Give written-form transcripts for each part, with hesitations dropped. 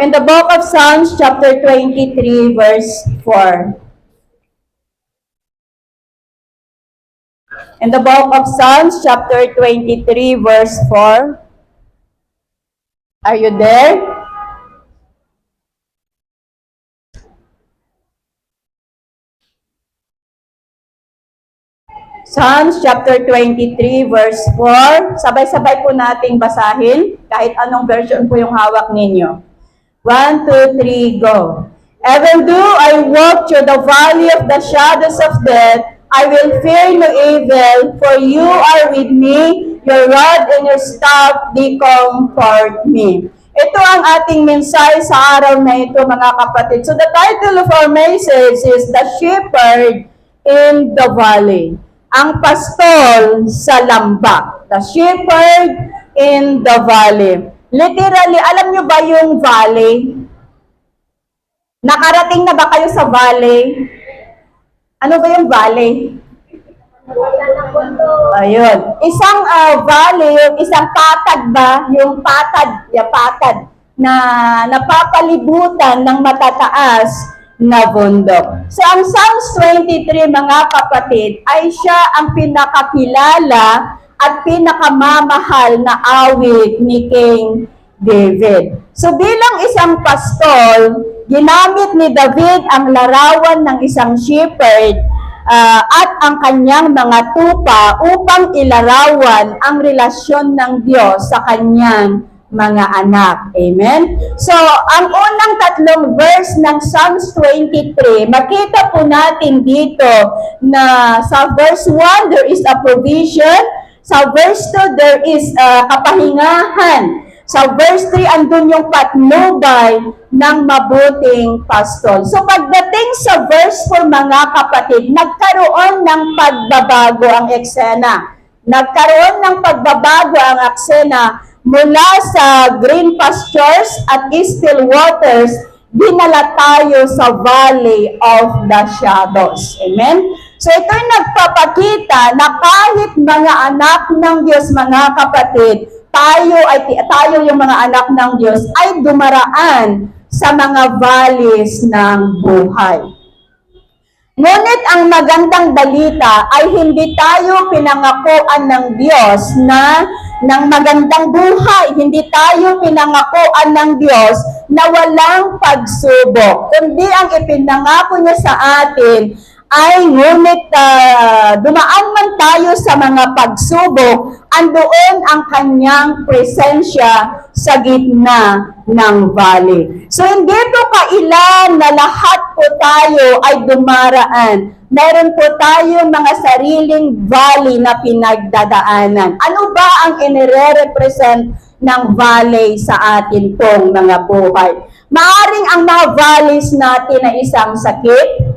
In the book of Psalms, chapter 23, verse 4. In the book of Psalms, chapter 23, verse 4. Are you there? Psalms chapter 23, verse 4. Sabay-sabay po nating basahin, kahit anong version po yung hawak ninyo. 1, 2, 3, go. Even though I walk through the valley of the shadows of death, I will fear no evil, for you are with me, your rod and your staff, they comfort me. Ito ang ating mensahe sa araw na ito, mga kapatid. So the title of our message is The Shepherd in the Valley. Ang pastol sa lambak. The shepherd in the valley. Literally, alam nyo ba yung valley? Nakarating na ba kayo sa valley? Ano ba yung valley? Ayun. Isang valley, isang patag ba? Yung patad na napapalibutan ng matataas na bundok. So, ang Psalms 23, mga kapatid, ay siya ang pinakakilala at pinakamamahal na awit ni King David. So, bilang isang pastol, ginamit ni David ang larawan ng isang shepherd at ang kanyang mga tupa upang ilarawan ang relasyon ng Diyos sa kanyang mga anak. Amen? So, ang unang tatlong verse ng Psalms 23, makita po natin dito na sa verse 1, there is a provision. Sa verse 2, there is kapahingahan. Sa verse 3, andun yung patnubay ng mabuting pastol. So, pagdating sa verse 4, mga kapatid, nagkaroon ng pagbabago ang eksena. Nagkaroon ng pagbabago ang eksena mula sa green pastures at still waters, dinala tayo sa valley of the shadows. Amen? So ito'y nagpapakita na kahit mga anak ng Diyos, mga kapatid, tayo yung mga anak ng Diyos ay dumaraan sa mga valleys ng buhay. Ngunit ang magandang balita ay hindi tayo pinangakuan ng Diyos na ng magandang buhay. Hindi tayo pinangakuan ng Diyos na walang pagsubok. Kundi ang ipinangako niya sa atin ay ngunit dumaan man tayo sa mga pagsubok, andoon ang kanyang presensya sa gitna ng valley. So hindi po kailan na lahat po tayo ay dumaraan. Meron po tayong mga sariling valley na pinagdadaanan. Ano ba ang inire-represent ng valley sa atin pong mga buhay? Maaring ang mga valleys natin ay isang sakit.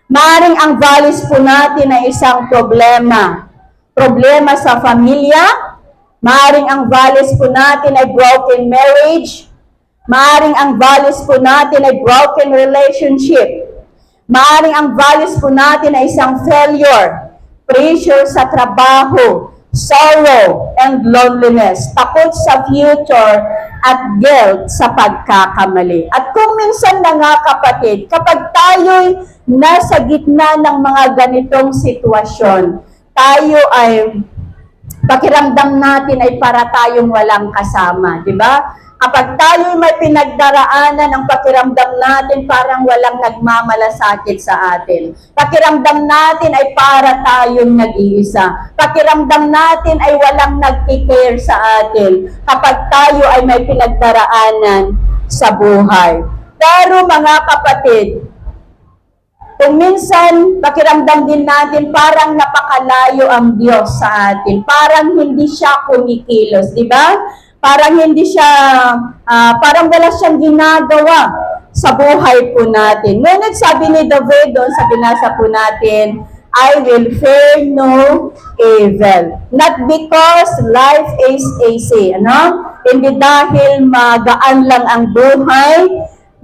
Maaring ang valleys po natin ay isang problema. Problema sa pamilya. Maaring ang valleys po natin ay broken marriage. Maaring ang valleys po natin ay broken relationship. Maaring ang valleys po natin ay isang failure, pressure sa trabaho, sorrow and loneliness, takot sa future, at guilt sa pagkakamali. At kung minsan na nga kapatid, kapag tayo'y nasa gitna ng mga ganitong sitwasyon, tayo ay, pakiramdam natin ay para tayong walang kasama, di ba? Kapag tayo may pinagdaraanan, ang pakiramdam natin parang walang nagmamalasakit sa atin. Pakiramdam natin ay para tayong nag-iisa. Pakiramdam natin ay walang nagkikare sa atin kapag tayo ay may pinagdaraanan sa buhay. Pero mga kapatid, kung minsan pakiramdam din natin parang napakalayo ang Diyos sa atin. Parang hindi siya kumikilos, di ba? Parang hindi siya, parang wala siyang ginagawa sa buhay po natin. Ngunit sabi ni David doon sa binasa po natin, I will fear no evil. Not because life is easy, ano? Hindi dahil magaan lang ang buhay,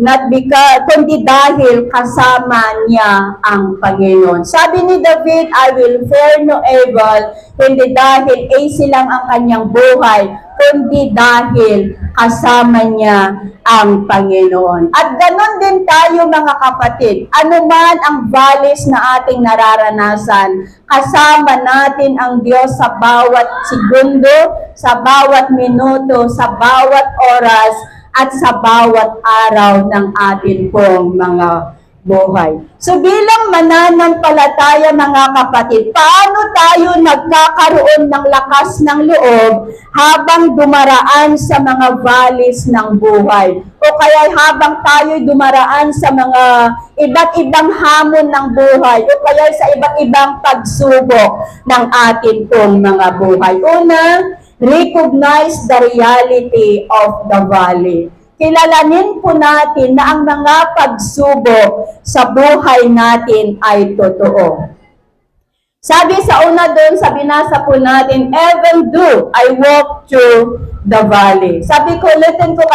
not because, kundi dahil kasama niya ang Panginoon. Sabi ni David, I will fear no evil, hindi dahil easy lang ang kanyang buhay, kundi dahil kasama niya ang Panginoon. At ganon din tayo mga kapatid, anuman ang valleys na ating nararanasan, kasama natin ang Diyos sa bawat segundo, sa bawat minuto, sa bawat oras, at sa bawat araw ng atin pong mga buhay. So bilang mananampalataya mga kapatid, paano tayo nagkakaroon ng lakas ng loob habang dumaraan sa mga valleys ng buhay? O kaya habang tayo dumaraan sa mga iba't ibang hamon ng buhay o kaya sa iba't ibang pagsubok ng atin pong mga buhay. Una, recognize the reality of the valley. Kilalanin po natin na ang mga pagsubok sa buhay natin ay totoo. Sabi sa una doon, sa binasa po natin, even though I walk through the valley. Sabi ko, ulitin ko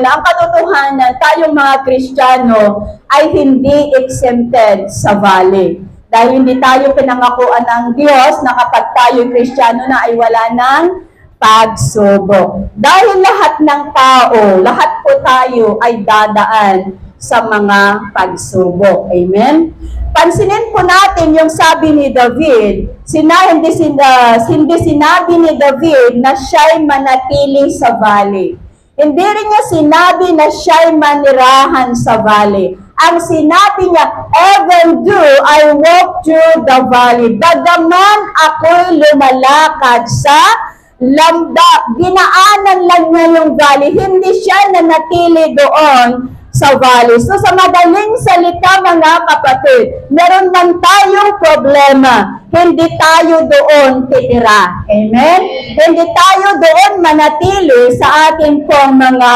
na ang katotohanan, tayong mga Kristiyano ay hindi exempted sa valley. Dahil hindi tayo pinangakuan ng Diyos na kapag tayo Kristiyano na ay wala ng pagsubok. Dahil lahat ng tao, lahat po tayo ay dadaan sa mga pagsubok. Amen? Pansinin po natin yung sabi ni David, hindi sinabi ni David na siya'y manatili sa valley. Hindi rin niya sinabi na siya'y manirahan sa valley. Ang sinabi niya, even though I walk through the valley, bagaman ako'y lumalakad sa lambda, dinaanan lang niya yung valley, hindi siya nanatili doon sa valley. So sa madaling salita mga kapatid, meron man tayong problema, hindi tayo doon titira. Amen? Hindi tayo doon manatili sa ating pong mga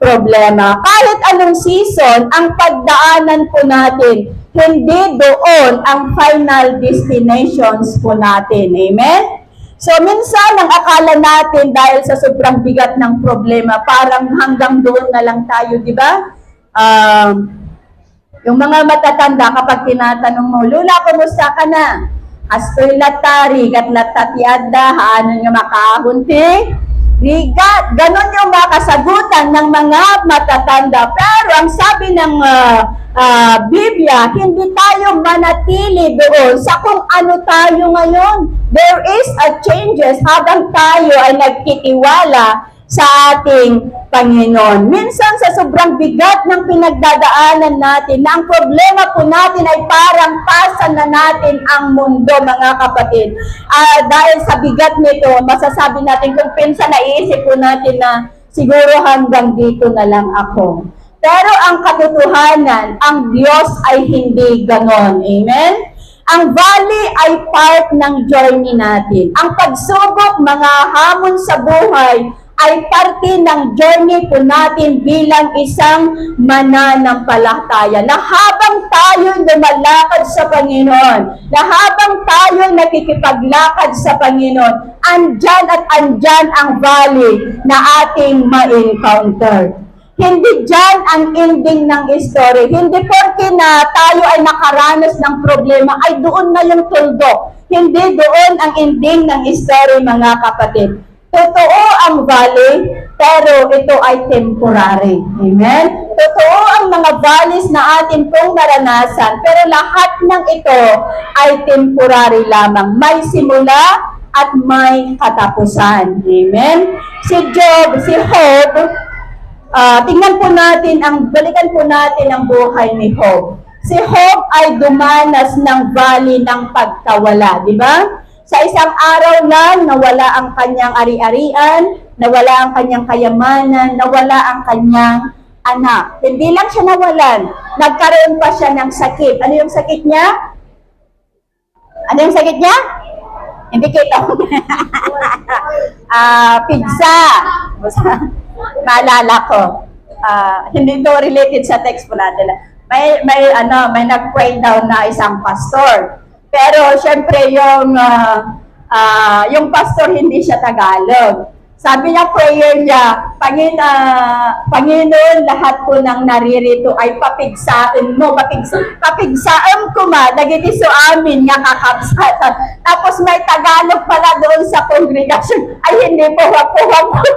problema. Kahit anong season, ang pagdaanan po natin, hindi doon ang final destinations po natin. Amen? So, minsan, ang akala natin dahil sa sobrang bigat ng problema, parang hanggang doon na lang tayo, di ba? Yung mga matatanda, kapag tinatanong mo, Lula, kumusta ka na? Astoy latari, kat latatiada, haano nga makahunti? Rigat, ganon yung makasagutan ng mga matatanda. Pero ang sabi ng Biblia, hindi tayo manatili doon sa kung ano tayo ngayon. There is a changes habang tayo ay nagtitiwala sa ating Panginoon. Minsan sa sobrang bigat ng pinagdadaanan natin, na ang problema po natin ay parang pasan na natin ang mundo, mga kapatid. Dahil sa bigat nito, masasabi natin kung pinsan naiisip po natin na siguro hanggang dito na lang ako. Pero ang katotohanan, ang Diyos ay hindi ganon. Amen? Ang valley ay part ng journey natin. Ang pagsubok, mga hamon sa buhay, ay parte ng journey po natin bilang isang mananampalataya. Na habang tayo lumalakad sa Panginoon, na habang tayo nakikipaglakad sa Panginoon, andyan at andyan ang valley na ating ma-encounter. Hindi dyan ang ending ng story. Hindi porke na tayo ay nakaranas ng problema, ay doon na yung tuldok. Hindi doon ang ending ng story, mga kapatid. Totoo ang valley, pero ito ay temporary. Amen? Totoo ang mga valleys na atin pong naranasan, pero lahat ng ito ay temporary lamang. May simula at may katapusan. Amen? Si Job, tingnan po natin, balikan po natin ang buhay ni Job. Si Job ay dumanas ng valley ng pagkawala, di ba? Sa isang araw lang, nawala ang kanyang ari-arian, nawala ang kanyang kayamanan, nawala ang kanyang anak. Hindi lang siya nawalan, nagkaroon pa siya ng sakit. Ano yung sakit niya? Ano yung sakit niya? Hindi kita. Pizza. Maalala ko. Hindi to related sa text po natin. May nag-pray daw na isang pastor. Pero syempre yung pastor hindi siya Tagalog. Sabi niya, prayer niya, Panginoon, lahat po ng naririto ay papigsaan mo, papigsaan ko dagiti so amin nga kakabsatan. Tapos may Tagalog pala doon sa congregation, ay hindi po, wag po.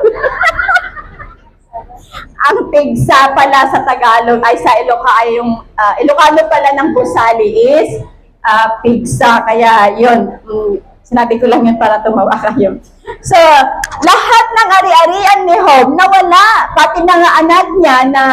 pigsa pala sa Tagalog ay sa Ilocano pala ng gusali is pigsa. Kaya yun, sinabi ko lang yun para tumawa kayo. So, lahat ng ari-arian ni Job nawala. Pati na nga anak niya na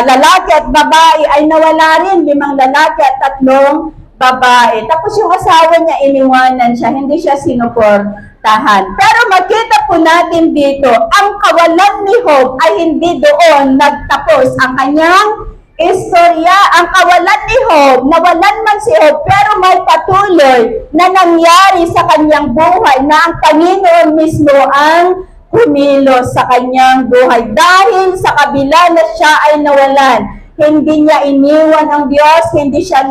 lalaki at babae ay nawala rin. 5 lalaki at 3 babae. Tapos yung asawa niya iniwanan siya, hindi siya sinuportahan. Pero makita po natin dito, ang kawalan ni Job ay hindi doon nagtapos ang kanyang istorya. Ang kawalan ni Job, nawalan man si Job, pero may patuloy na nangyari sa kanyang buhay na ang Panginoon mismo ang kumilos sa kanyang buhay. Dahil sa kabila na siya ay nawalan, hindi niya iniwan ang Diyos, hindi siya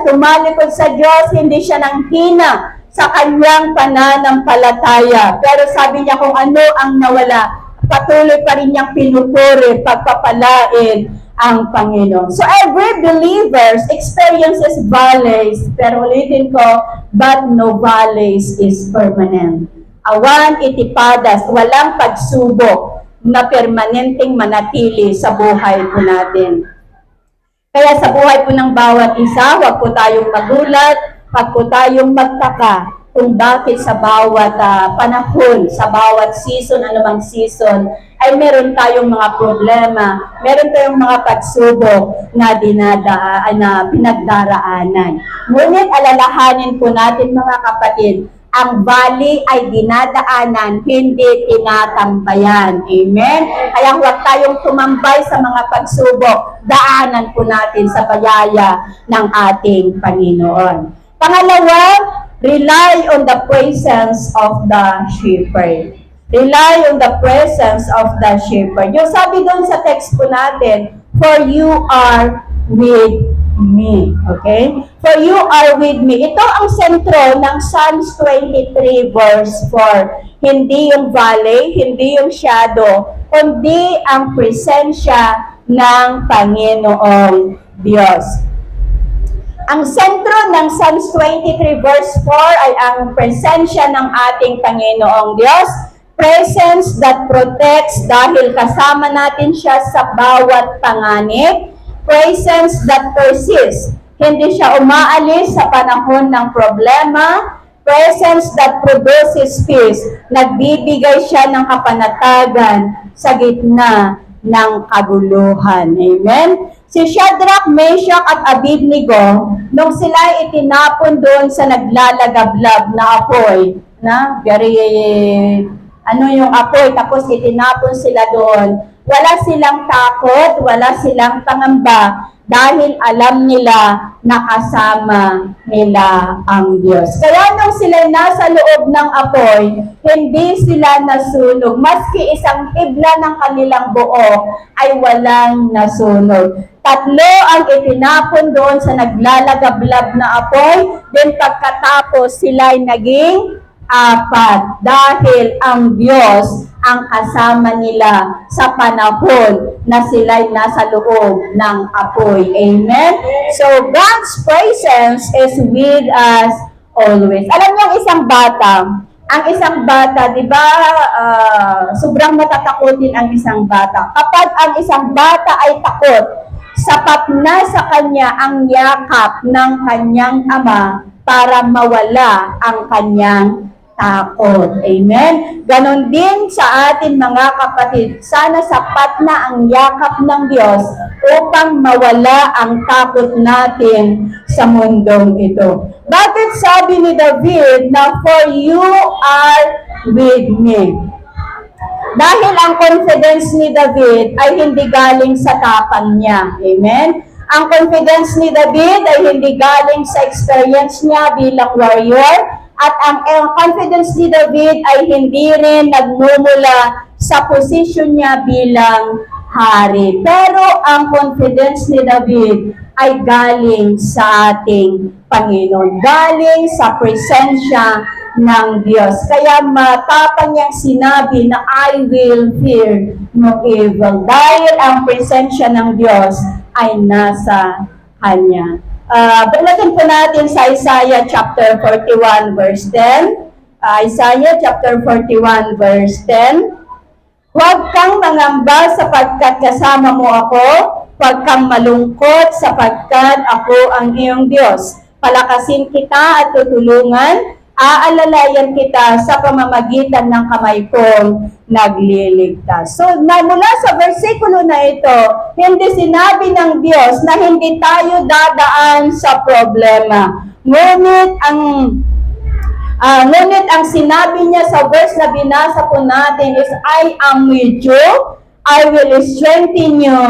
tumalikod sa Diyos, hindi siya nanghina sa kanyang pananampalataya. Pero sabi niya kung ano ang nawala, patuloy pa rin niyang pinupuri, pagpapalain ang Panginoon. So every believer experiences valleys, pero ulitin ko, but no valleys is permanent. Awan itipadas, walang pagsubok na permanenteng manatili sa buhay po natin. Kaya sa buhay po ng bawat isa, huwag po tayong magulat, huwag po tayong magtaka kung bakit sa bawat panahon, sa bawat season, anumang season, ay meron tayong mga problema, meron tayong mga pagsubok na pinagdaraanan. Ngunit alalahanin po natin mga kapatid, ang valley ay dinadaanan, hindi tinatambayan. Amen? Kaya huwag tayong tumambay sa mga pagsubok. Daanan po natin sa biyaya ng ating Panginoon. Pangalawa, rely on the presence of the shepherd. Rely on the presence of the shepherd. Yung sabi doon sa text po natin, for you are with me. Okay? For you are with me. Ito ang sentro ng Psalms 23 verse 4. Hindi yung valley, hindi yung shadow, kundi ang presensya ng Panginoong Diyos. Ang sentro ng Psalms 23 verse 4 ay ang presensya ng ating Panginoong Diyos. Presence that protects dahil kasama natin siya sa bawat panganib. Presence that persists. Hindi siya umaalis sa panahon ng problema. Presence that produces peace. Nagbibigay siya ng kapanatagan sa gitna ng kaguluhan. Amen? Si Shadrach, Meshach at Abednego, nung sila itinapon doon sa naglalagablab na apoy, yung apoy, tapos itinapon sila doon, wala silang takot, wala silang pangamba, dahil alam nila na kasama nila ang Diyos. Kaya nung sila nasa loob ng apoy, hindi sila nasunog. Maski isang hibla ng kanilang buo ay walang nasunog. 3 ang itinapon doon sa naglalagablab na apoy, then pagkatapos sila ay naging 4 dahil ang Diyos ang kasama nila sa panahon na sila'y nasa loob ng apoy. Amen? So, God's presence is with us always. Alam niyo ang isang bata, di ba, sobrang matatakotin ang isang bata. Kapag ang isang bata ay takot, sapat na sa kanya ang yakap ng kanyang ama para mawala ang kanyang takot. Amen? Ganon din sa atin mga kapatid. Sana sapat na ang yakap ng Diyos upang mawala ang takot natin sa mundong ito. Bakit sabi ni David na for you are with me? Dahil ang confidence ni David ay hindi galing sa tapang niya. Amen? Ang confidence ni David ay hindi galing sa experience niya bilang warrior. At ang confidence ni David ay hindi rin nagmumula sa posisyon niya bilang hari. Pero ang confidence ni David ay galing sa ating Panginoon. Galing sa presensya ng Diyos. Kaya matapang niyang sinabi na I will fear no evil. Dahil ang presensya ng Diyos ay nasa Kanya. Balikan po natin sa Isaiah chapter 41 verse 10. Isaiah chapter 41 verse 10. Huwag kang mangamba sapagkat kasama mo ako. Huwag kang malungkot sapagkat ako ang iyong Diyos. Palakasin kita at tutulungan. Aalalayan kita sa pamamagitan ng kamay kong nagliligtas. So, mula sa versikulo na ito, hindi sinabi ng Diyos na hindi tayo dadaan sa problema. Ngunit ang sinabi niya sa verse na binasa po natin is, I am with you, I will strengthen you,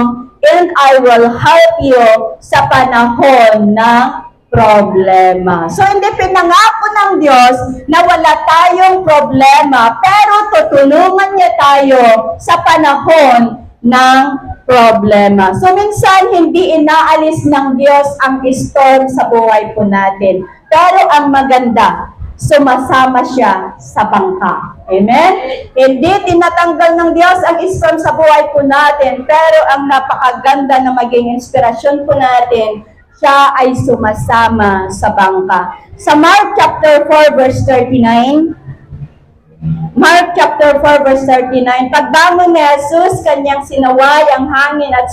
and I will help you sa panahon ng problema. So, hindi pinangako ng Diyos na wala tayong problema, pero tutulungan niya tayo sa panahon ng problema. So, minsan, hindi inaalis ng Diyos ang storm sa buhay po natin. Pero ang maganda, sumasama siya sa bangka. Amen? Hindi tinatanggal ng Diyos ang storm sa buhay po natin, pero ang napakaganda na maging inspirasyon po natin, siya ay sumasama sa bangka. Sa Mark chapter 4 verse 39, Mark chapter 4 verse 39, pagbangon ni Jesus, kanyang sinaway ang hangin at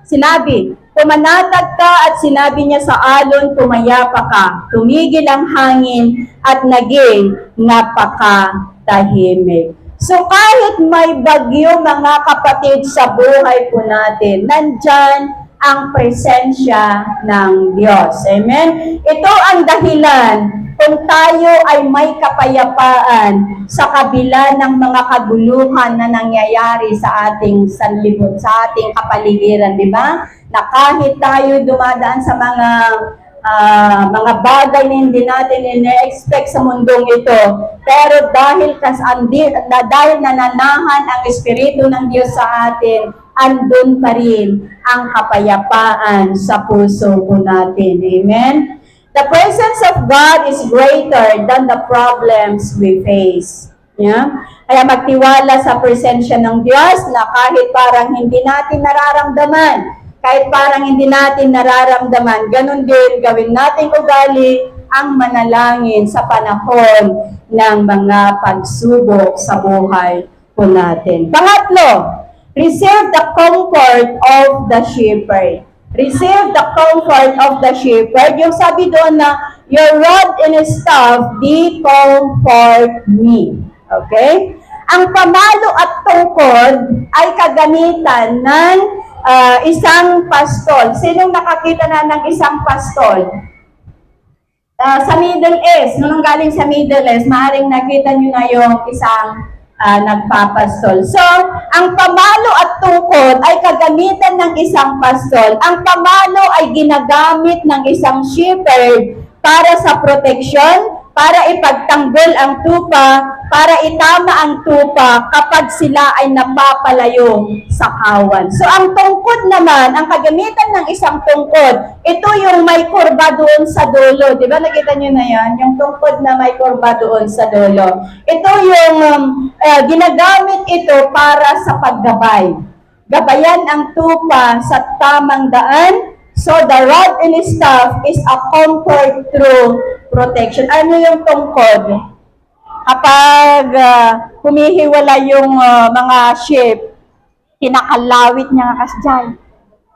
sinabi, pumanatag ka, at sinabi niya sa alon, tumaya pa ka. Tumigil ang hangin at naging napakatahimik. So kahit may bagyo, mga kapatid, sa buhay po natin, nandyan ang presensya ng Diyos. Amen? Ito ang dahilan kung tayo ay may kapayapaan sa kabila ng mga kaguluhan na nangyayari sa ating sanlibutan, sa ating kapaligiran, di ba? Na kahit tayo dumadaan sa mga bagay na hindi natin ina-expect sa mundong ito, pero dahil nananahan ang Espiritu ng Diyos sa atin, andun pa rin ang kapayapaan sa puso po natin. Amen? The presence of God is greater than the problems we face. Yeah? Kaya magtiwala sa presensya ng Diyos na kahit parang hindi natin nararamdaman, ganun din gawin nating ugali ang manalangin sa panahon ng mga pagsubok sa buhay po natin. Pangatlo, receive the comfort of the shepherd. Receive the comfort of the shepherd. Yung sabi doon na, your rod and staff, they comfort me. Okay? Ang pamalo at tungkod ay kagamitan ng isang pastol. Sinong nakakita na ng isang pastol? Sa Middle East, nung galing sa Middle East, maaaring nakita nyo na yung isang nagpapastol. So, ang pamalo at tungkod ay kagamitan ng isang pastol. Ang pamalo ay ginagamit ng isang shepherd para sa proteksyon, para ipagtanggol ang tupa, para itama ang tupa kapag sila ay napapalayo sa kawan. So, ang tungkod naman, ang kagamitan ng isang tungkod, ito yung may kurba doon sa dulo. Di ba nakita nyo na yan? Yung tungkod na may kurba doon sa dulo. Ito yung ginagamit ito para sa paggabay. Gabayan ang tupa sa tamang daan. So, the rod and staff is a comfort through protection. Ano yung tungkod? Kapag humihiwala yung mga sheep, kinakalawit niya nga kasjay.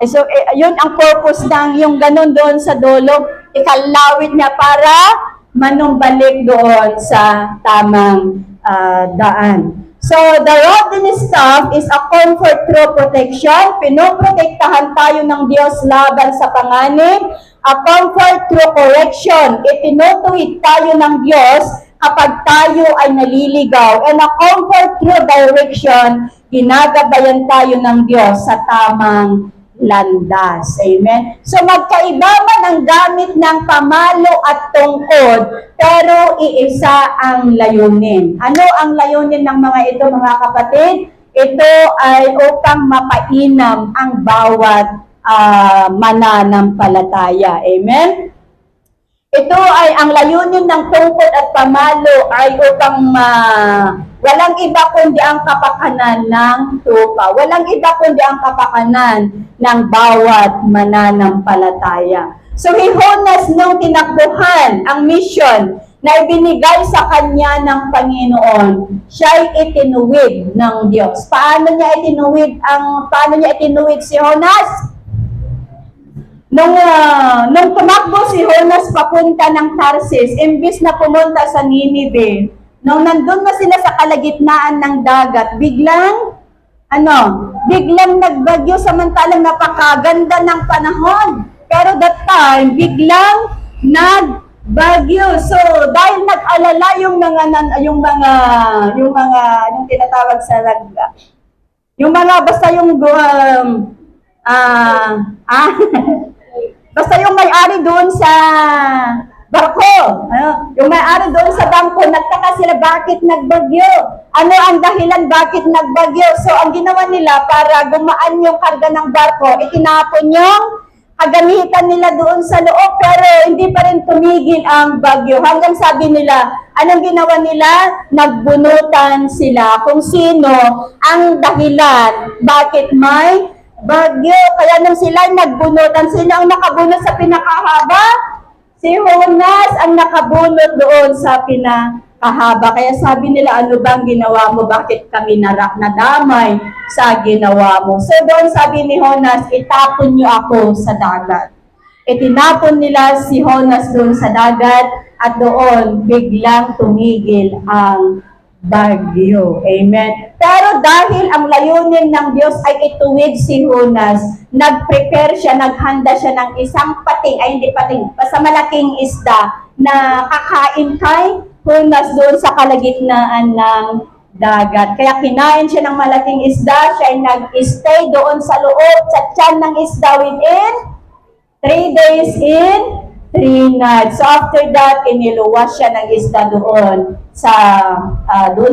So, yun ang purpose ng yung ganun doon sa dulo, ikalawit niya para manumbalik doon sa tamang daan. So, the rod and staff is a comfort through protection. Pinoprotektahan tayo ng Diyos laban sa panganib. A comfort through correction. Itinutuwid tayo ng Diyos kapag tayo ay naliligaw. And a comfort through direction, ginagabayan tayo ng Diyos sa tamang landas. Amen? So magkaiba man ang gamit ng pamalo at tungkod, pero iisa ang layunin. Ano ang layunin ng mga ito, mga kapatid? Ito ay upang mapainam ang bawat mananampalataya. Amen? Ito ay ang layunin ng tungkod at pamalo ay upang walang iba kundi ang kapakanan ng tupa. Walang iba kundi ang kapakanan ng bawat mananampalataya. So, Jonas nung tinakbuhan ang mission na ibinigay sa kanya ng Panginoon, siya'y itinuwid ng Diyos. Paano niya itinuwid si Jonas? Nung tumakbo si Jonas papunta ng Tarsis, imbis na pumunta sa Ninive, nung nandun na sila sa kalagitnaan ng dagat, biglang nagbagyo samantalang napakaganda ng panahon. Pero that time, biglang nagbagyo. So, dahil nag-alala yung tinatawag sa lagda. Basta yung may-ari doon sa barko. Yung may-ari doon sa bangko, nagtaka sila bakit nagbagyo. Ano ang dahilan bakit nagbagyo? So, ang ginawa nila para gumaan yung karga ng barko, itinapon yung kagamitan nila doon sa loob, pero hindi pa rin tumigil ang bagyo. Hanggang sabi nila, anong ginawa nila? Nagbunutan sila kung sino ang dahilan bakit may bagyo. Kaya nung sila nagbunutan, sino ang nakabunot sa pinakahaba? Si Jonas ang nakabunot doon sa pinakahaba. Kaya sabi nila, ano bang ginawa mo? Bakit kami nadamay sa ginawa mo? So doon sabi ni Jonas, itapon niyo ako sa dagat. Itinapon nila si Jonas doon sa dagat at doon biglang tumigil ang bagyo. Amen. Pero dahil ang layunin ng Diyos ay ituwid si Jonas, nag-prepare siya, naghanda siya ng isang basta malaking isda na kakain kay Jonas doon sa kalagitnaan ng dagat. Kaya kinain siya ng malaking isda, siya ay nag-stay doon sa loob, sa tiyan ng isda within 3 days in 3 nights. So after that, iniluwas siya ng isda doon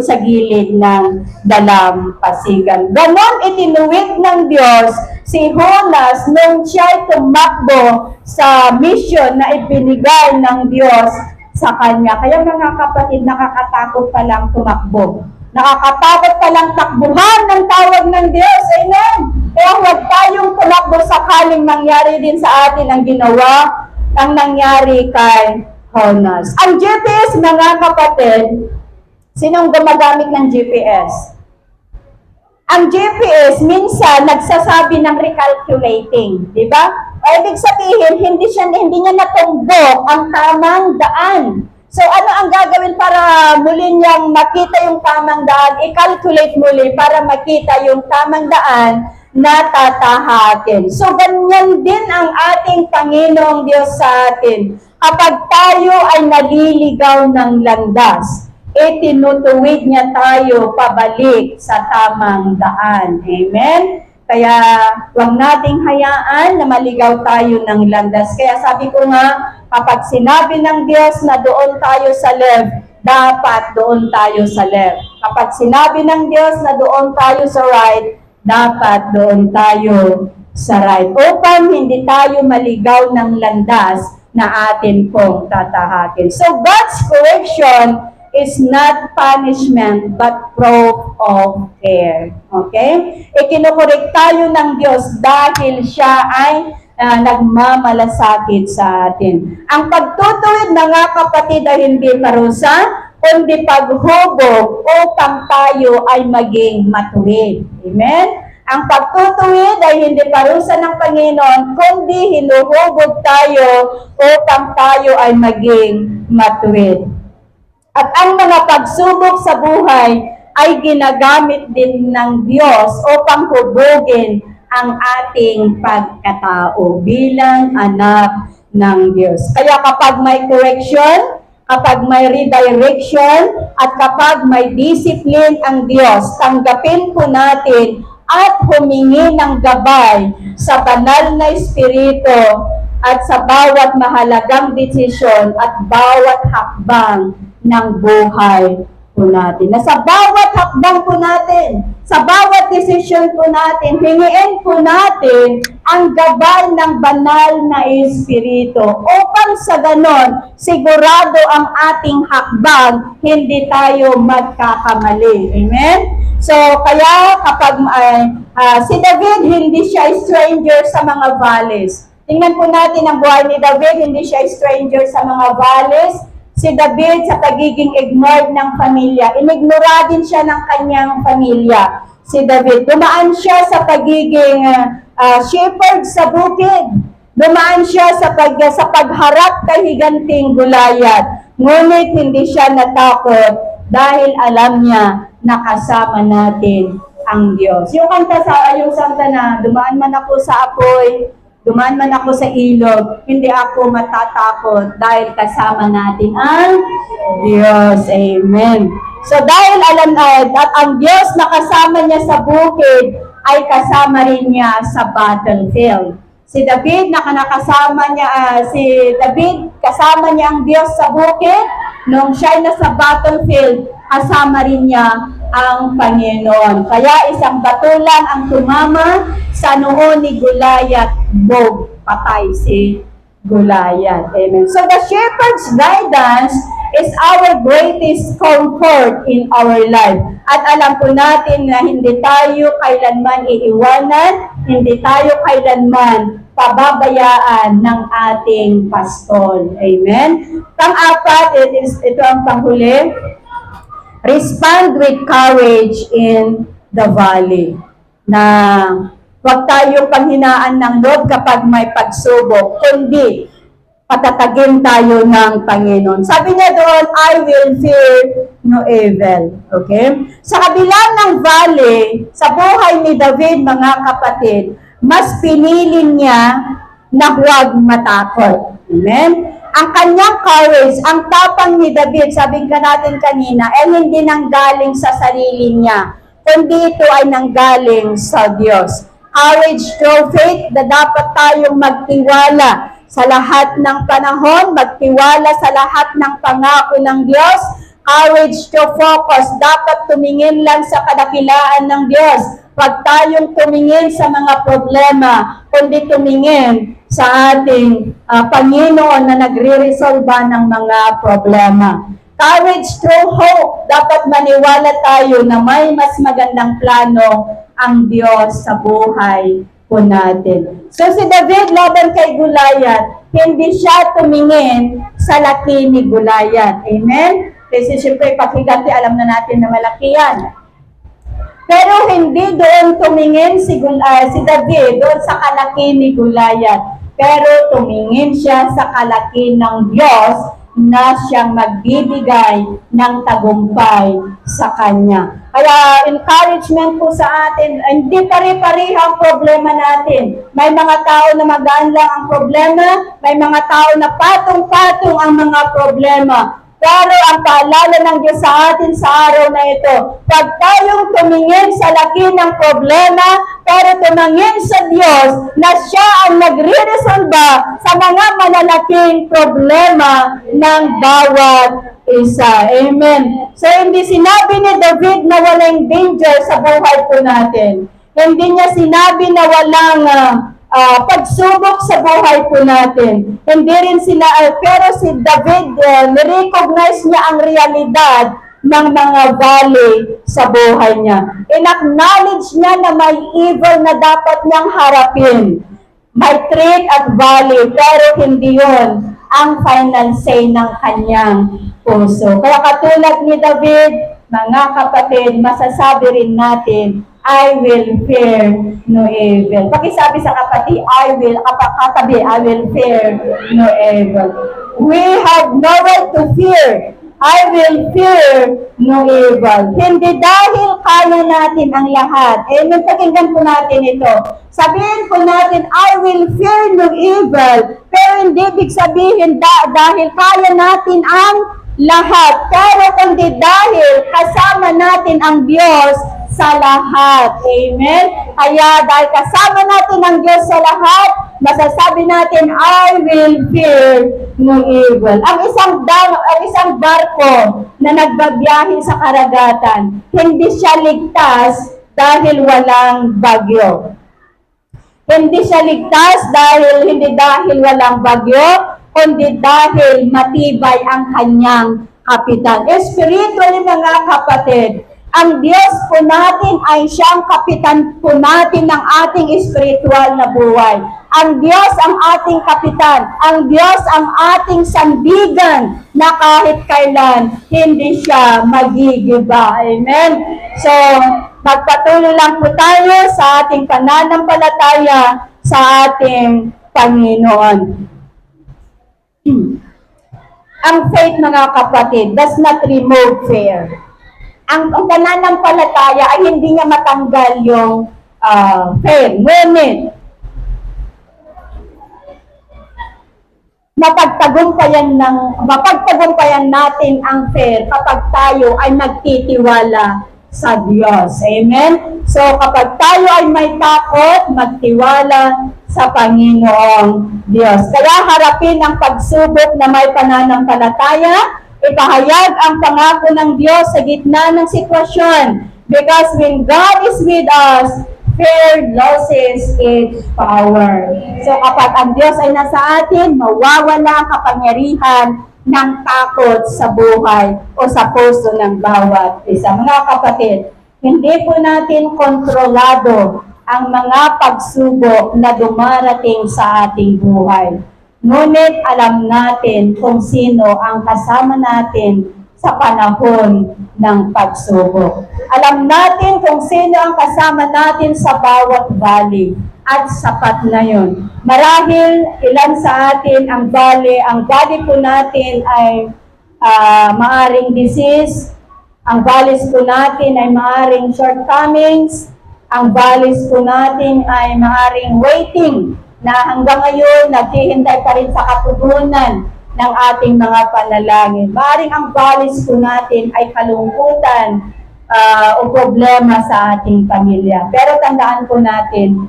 sa gilid ng dalampasigan. Ganon itinuwid ng Diyos si Jonas nung siya'y tumakbo sa mission na ibinigay ng Diyos sa kanya. Kaya mga kapatid, nakakatakot palang tumakbo. Nakakatakot palang takbuhan ng tawag ng Diyos. Amen? Kaya huwag tayong tumakbo sakaling mangyari din sa atin ang ginawa ang nangyari kay Jonas. Ang GPS, mga kapatid, sinong gumagamit ng GPS? Ang GPS, minsan, nagsasabi ng recalculating. Di ba? O ibig sabihin, hindi niya natumbok ang tamang daan. So, ano ang gagawin para muli niyang makita yung tamang daan? I-calculate muli para makita yung tamang daan na tatahakin. So, ganyan din ang ating Panginoong Diyos sa atin. Kapag tayo ay naliligaw ng landas, tinutuwid niya tayo pabalik sa tamang daan. Amen? Kaya, huwag nating hayaan na maligaw tayo ng landas. Kaya sabi ko nga, kapag sinabi ng Diyos na doon tayo sa left, dapat doon tayo sa left. Kapag sinabi ng Diyos na doon tayo sa right, dapat doon tayo sa right. Upang hindi tayo maligaw ng landas na atin pong tatahakin. So God's correction is not punishment but proof of care. Okay? Ikinukorek tayo ng Diyos dahil siya ay nagmamalasakit sa atin. Ang pagtutuwid, mga kapatid, ay hindi parusa, kundi paghubog upang tayo ay maging matuwid. Amen? Ang pagtutuwid ay hindi parusa ng Panginoon, kundi hinuhubog tayo upang tayo ay maging matuwid. At ang mga pagsubok sa buhay ay ginagamit din ng Diyos upang hubogin ang ating pagkatao bilang anak ng Diyos. Kaya kapag may correction, kapag may redirection, at kapag may discipline ang Diyos, tanggapin po natin at humingi ng gabay sa banal na Espiritu at sa bawat mahalagang desisyon at bawat hakbang ng buhay po natin. Na sa bawat hakbang po natin, sa bawat desisyon po natin, hingiin po natin ang gabay ng banal na Espiritu upang sa ganon, sigurado ang ating hakbang, hindi tayo magkakamali. Amen? So, kaya kapag si David, hindi siya stranger sa mga valleys. Tingnan po natin ang buhay ni David, hindi siya stranger sa mga valleys. si David sa pagiging ignored ng pamilya. Inignora din siya ng kanyang pamilya. Si David, dumaan siya sa pagiging shepherd sa bukid. Dumaan siya sa pagharap kay higanting Goliath. Ngunit hindi siya natakot dahil alam niya na kasama natin ang Diyos. Yung kanta yung santa na, dumaan man ako sa apoy, dumaan man ako sa ilog, hindi ako matatakot dahil kasama natin ang Diyos. Amen. So dahil alam at ang Diyos na kasama niya sa bukid ay kasama rin niya sa battlefield. Si David kasama niya ang Diyos sa bukid, nung siya ay nasa battlefield, kasama rin niya ang Panginoon. Kaya isang bato lang ang tumama sa noo ni Goliath, patay si Goliath. Amen. So the shepherd's guidance is our greatest comfort in our life. At alam po natin na hindi tayo kailanman iiwanan, hindi tayo kailanman pababayaan ng ating pastol. Amen? Pang-apat, ito ang panghuli, respond with courage in the valley. Na huwag tayo panghinaan ng loob kapag may pagsubok, kundi patatagin tayo ng Panginoon. Sabi niya doon, I will fear no evil. Okay? Sa kabila ng valley, sa buhay ni David, mga kapatid, mas pinili niya na huwag matakot. Amen? Ang kanyang courage, ang tapang ni David, sabi ka natin kanina, ay hindi nanggaling sa sarili niya, kundi ito ay nanggaling sa Diyos. Courage through faith na dapat tayong magtiwala sa lahat ng panahon, magtiwala sa lahat ng pangako ng Diyos. Courage to focus, dapat tumingin lang sa kadakilaan ng Diyos. Huwag tayong tumingin sa mga problema, kundi tumingin sa ating Panginoon na nagre-resolba ng mga problema. Courage through hope, dapat maniwala tayo na may mas magandang plano ang Diyos sa buhay po natin. So si David laban kay Goliath, hindi siya tumingin sa laki ni Goliath. Amen? Kasi siyempre pakiganti, alam na natin na malaki yan. Pero hindi doon tumingin si David doon sa kalaki ni Goliath. Pero tumingin siya sa kalaki ng Diyos na siyang magbibigay ng tagumpay sa kanya. Kaya encouragement po sa atin, hindi pare-pareho ang problema natin. May mga tao na magaan lang ang problema, may mga tao na patong-patong ang mga problema. Pero ang paalala ng Diyos sa atin sa araw na ito, pag tayong tumingin sa laki ng problema, pero tumingin sa Diyos na siya ang nagre-resolba sa mga malalaking problema ng bawat isa. Amen. So hindi sinabi ni David na walang danger sa buhay po natin. Hindi niya sinabi na walang pagsubok sa buhay po natin. Hindi rin pero si David, nirecognize niya ang realidad ng mga valley sa buhay niya. In-acknowledge niya na may evil na dapat niyang harapin. May threat at valley, pero hindi yon ang final say ng kanyang puso. Kaya katulad ni David, mga kapatid, masasabi rin natin, I will fear no evil. Pakisabi sa kapatid, I will fear no evil. We have nowhere to fear. I will fear no evil. Hindi dahil kaya natin ang lahat. Pakinggan po natin ito. Sabihin po natin, I will fear no evil. Pero hindi ibig sabihin dahil kaya natin ang lahat. Pero kundi dahil kasama natin ang Diyos sa lahat. Amen? Kaya dahil kasama natin ang Diyos sa lahat, masasabi natin, I will fear no evil. Ang isang barko na nagbabiyahe sa karagatan, hindi siya ligtas dahil walang bagyo. Hindi siya ligtas hindi dahil walang bagyo, kundi dahil matibay ang kanyang kapitan. Spiritually, mga kapatid, Ang Diyos po natin ay siyang kapitan po natin ng ating spiritual na buhay. Ang Diyos ang ating kapitan. Ang Diyos ang ating sandigan na kahit kailan hindi siya magigiba. Amen? So, magpatuloy lang po tayo sa ating pananampalataya sa ating Panginoon. Ang faith, mga kapatid, does not remove fear. Ang pananampalataya ay hindi niya matanggal yung fear. Ngunit, mapagtagumpayan natin ang fear kapag tayo ay nagtitiwala sa Diyos. Amen? So, kapag tayo ay may takot, magtiwala sa Panginoong Diyos. Kaya harapin ang pagsubok na may pananampalataya, ipahayag ang pangako ng Diyos sa gitna ng sitwasyon. Because when God is with us, fear loses its power. So kapag ang Diyos ay nasa atin, mawawala ang kapangyarihan ng takot sa buhay o sa puso ng bawat isa. Mga kapatid, hindi po natin kontrolado ang mga pagsubok na dumarating sa ating buhay. Ngunit alam natin kung sino ang kasama natin sa panahon ng pagsubok. Alam natin kung sino ang kasama natin sa bawat valley. At sapat na yun. Marahil ilan sa atin ang valley po natin ay maaring disease, ang valleys po natin ay maaring shortcomings, ang valleys po natin ay maaring waiting na hanggang ngayon naghihintay pa rin sa katugunan ng ating mga panalangin. Maaring ang valleys po natin ay kalungkutan o problema sa ating pamilya. Pero tandaan po natin,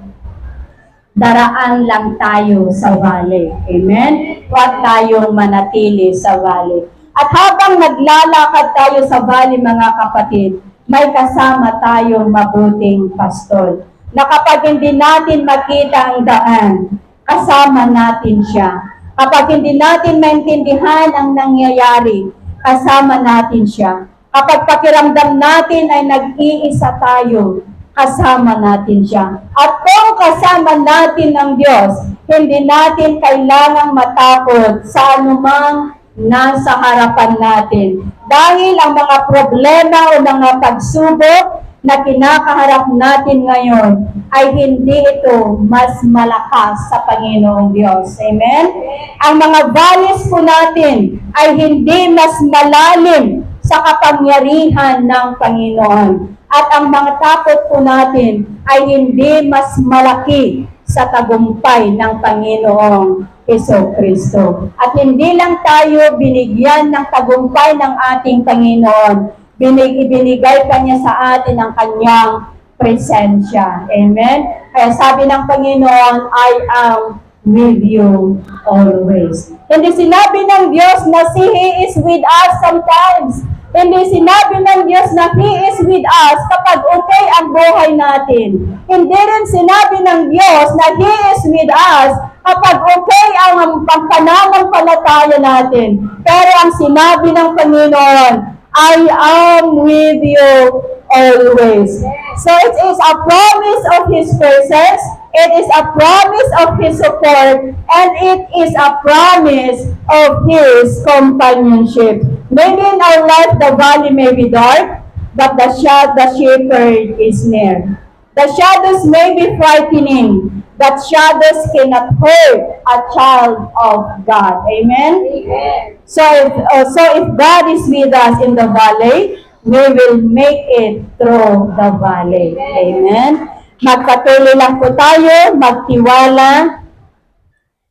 daraan lang tayo sa valley. Amen? Huwag tayong manatili sa valley. At habang naglalakad tayo sa valley, mga kapatid, may kasama tayong mabuting pastol. Na kapag hindi natin makita ang daan, kasama natin siya. Kapag hindi natin maintindihan ang nangyayari, kasama natin siya. Kapag pakiramdam natin ay nag-iisa tayo, kasama natin siya. At kung kasama natin ang Diyos, hindi natin kailangang matakot sa anumang nasa harapan natin. Dahil ang mga problema o mga pagsubok na kinakaharap natin ngayon ay hindi ito mas malakas sa Panginoong Diyos. Amen? Ang mga valleys po natin ay hindi mas malalim sa kapangyarihan ng Panginoon. At ang mga takot po natin ay hindi mas malaki sa tagumpay ng Panginoong Jesucristo. At hindi lang tayo binigyan ng tagumpay ng ating Panginoon, ibinigay pa niya sa atin ang kanyang presensya. Amen? Kaya sabi ng Panginoon, I am with you always. Hindi sinabi ng Diyos na He is with us sometimes. Hindi sinabi ng Diyos na He is with us kapag okay ang buhay natin. Hindi rin sinabi ng Diyos na He is with us kapag okay ang pananampalataya natin. Pero ang sinabi ng Panginoon, I am with you always. So it is a promise of His presence, it is a promise of His support, and it is a promise of His companionship. Maybe in our life, the valley may be dark, but the shepherd is near. The shadows may be frightening, but shadows cannot hurt a child of God. Amen? Amen. So if God is with us in the valley, we will make it through the valley. Amen? Magpatuloy lang po tayo,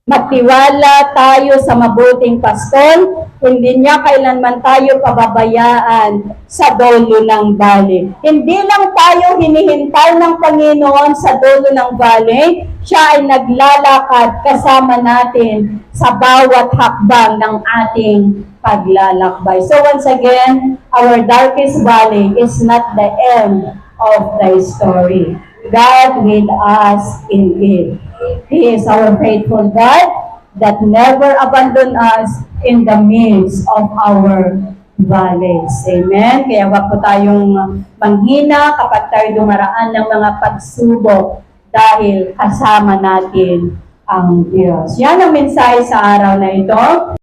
magtiwala tayo sa mabuting pastol. Hindi niya kailanman tayo pababayaan sa dulo ng valley. Hindi lang tayo hinihintay ng Panginoon sa dulo ng valley, siya ay naglalakad kasama natin sa bawat hakbang ng ating paglalakbay. So once again, our darkest valley is not the end of the story. God with us in it. He is our faithful God that never abandon us in the midst of our valleys. Amen? Kaya wag po tayong manghina kapag tayo dumaraan ng mga pagsubok dahil kasama natin ang Diyos. Yan ang mensahe sa araw na ito.